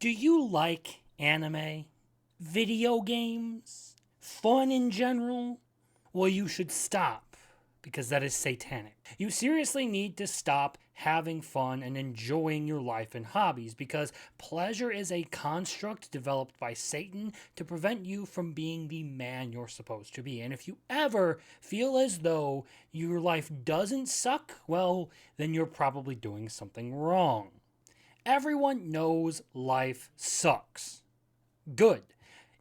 Do you like anime? Video games? Fun in general? Well, you should stop, because that is satanic. You seriously need to stop having fun and enjoying your life and hobbies, because pleasure is a construct developed by Satan to prevent you from being the man you're supposed to be. And if you ever feel as though your life doesn't suck, well, then you're probably doing something wrong. Everyone knows life sucks. Good.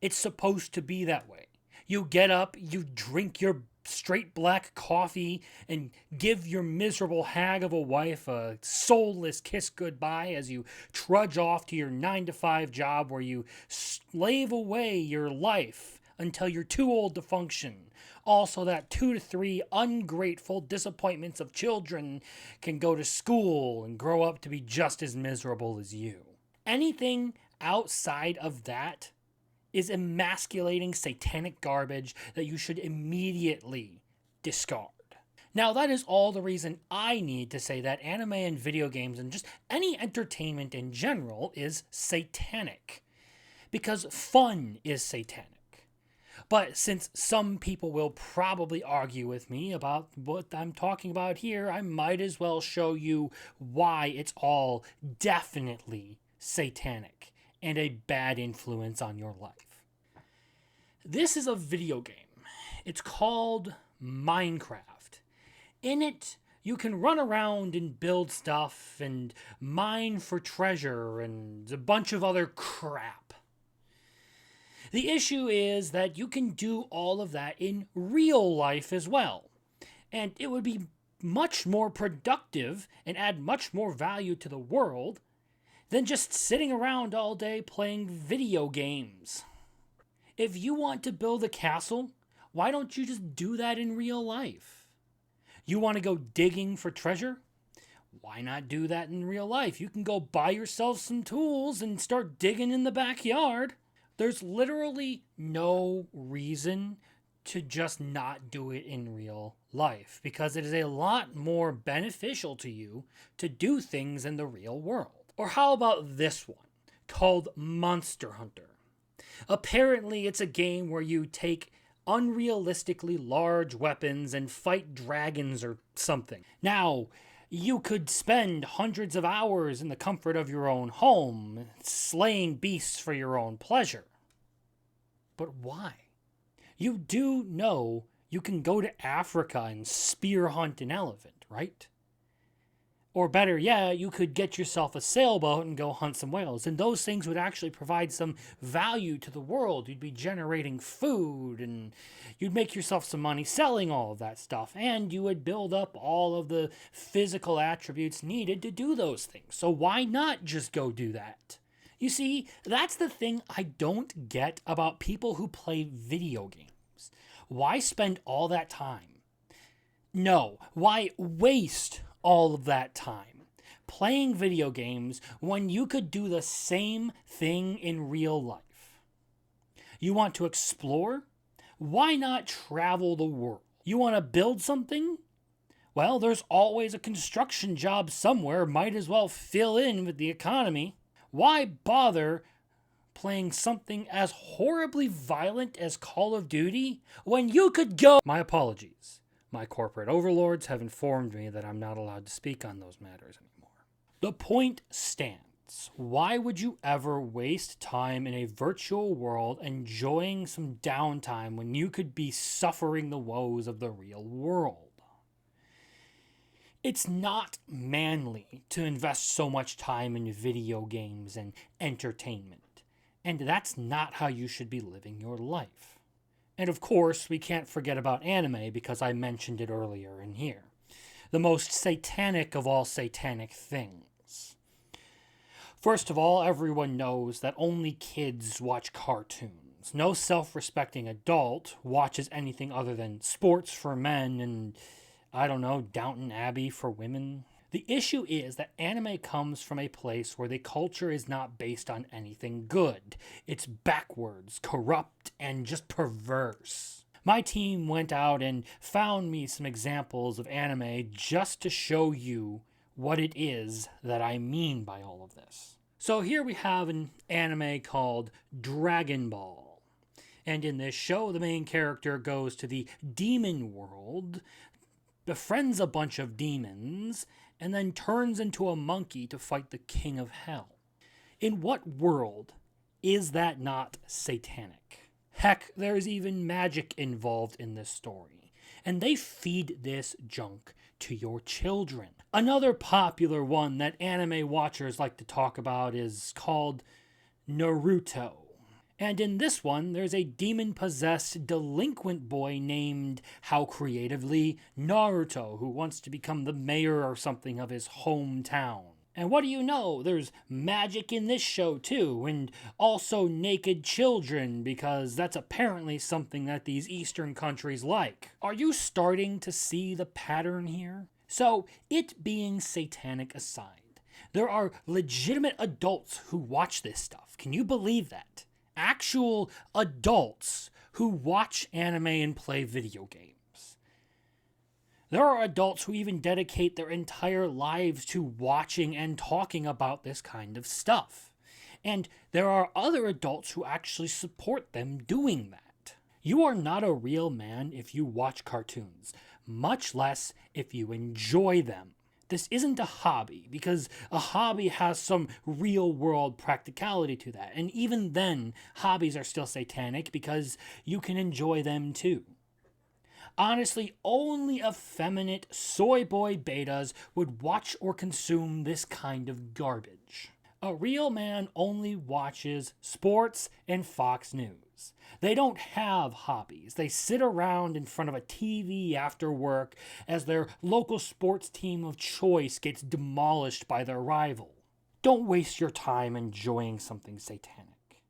It's supposed to be that way. You get up, you drink your straight black coffee, and give your miserable hag of a wife a soulless kiss goodbye as you trudge off to your 9-to-5 job where you slave away your life until you're too old to function. Also, that 2 to 3 ungrateful disappointments of children can go to school and grow up to be just as miserable as you. Anything outside of that is emasculating satanic garbage that you should immediately discard. Now, that is all the reason I need to say that anime and video games and just any entertainment in general is satanic. Because fun is satanic. But since some people will probably argue with me about what I'm talking about here, I might as well show you why it's all definitely satanic and a bad influence on your life. This is a video game. It's called Minecraft. In it, you can run around and build stuff and mine for treasure and a bunch of other crap. The issue is that you can do all of that in real life as well. And it would be much more productive and add much more value to the world than just sitting around all day playing video games. If you want to build a castle, why don't you just do that in real life? You want to go digging for treasure? Why not do that in real life? You can go buy yourself some tools and start digging in the backyard. There's literally no reason to just not do it in real life, because it is a lot more beneficial to you to do things in the real world. Or how about this one, called Monster Hunter? Apparently, it's a game where you take unrealistically large weapons and fight dragons or something. Now, you could spend hundreds of hours in the comfort of your own home, slaying beasts for your own pleasure. But why? You do know you can go to Africa and spear hunt an elephant, right? Or better yet, you could get yourself a sailboat and go hunt some whales. And those things would actually provide some value to the world. You'd be generating food and you'd make yourself some money selling all of that stuff. And you would build up all of the physical attributes needed to do those things. So why not just go do that? You see, that's the thing I don't get about people who play video games. Why spend all that time? No, why waste all of that time playing video games when you could do the same thing in real life? You want to explore? Why not travel the world? You want to build something? Well, there's always a construction job somewhere. Might as well fill in with the economy. Why bother playing something as horribly violent as Call of Duty when you could go... My apologies. My corporate overlords have informed me that I'm not allowed to speak on those matters anymore. The point stands. Why would you ever waste time in a virtual world enjoying some downtime when you could be suffering the woes of the real world? It's not manly to invest so much time in video games and entertainment. And that's not how you should be living your life. And of course, we can't forget about anime because I mentioned it earlier in here. The most satanic of all satanic things. First of all, everyone knows that only kids watch cartoons. No self-respecting adult watches anything other than sports for men and, I don't know, Downton Abbey for women. The issue is that anime comes from a place where the culture is not based on anything good. It's backwards, corrupt, and just perverse. My team went out and found me some examples of anime just to show you what it is that I mean by all of this. So here we have an anime called Dragon Ball. And in this show, the main character goes to the demon world, befriends a bunch of demons, and then turns into a monkey to fight the king of hell. In what world is that not satanic? Heck, there's even magic involved in this story. And they feed this junk to your children. Another popular one that anime watchers like to talk about is called Naruto. And in this one, there's a demon-possessed delinquent boy named, how creatively, Naruto, who wants to become the mayor or something of his hometown. And what do you know, there's magic in this show too, and also naked children, because that's apparently something that these Eastern countries like. Are you starting to see the pattern here? So, it being satanic aside, there are legitimate adults who watch this stuff. Can you believe that? Actual adults who watch anime and play video games. There are adults who even dedicate their entire lives to watching and talking about this kind of stuff. And there are other adults who actually support them doing that. You are not a real man if you watch cartoons, much less if you enjoy them. This isn't a hobby, because a hobby has some real-world practicality to that. And even then, hobbies are still satanic because you can enjoy them too. Honestly, only effeminate soy boy betas would watch or consume this kind of garbage. A real man only watches sports and Fox News. They don't have hobbies. They sit around in front of a TV after work as their local sports team of choice gets demolished by their rival. Don't waste your time enjoying something satanic.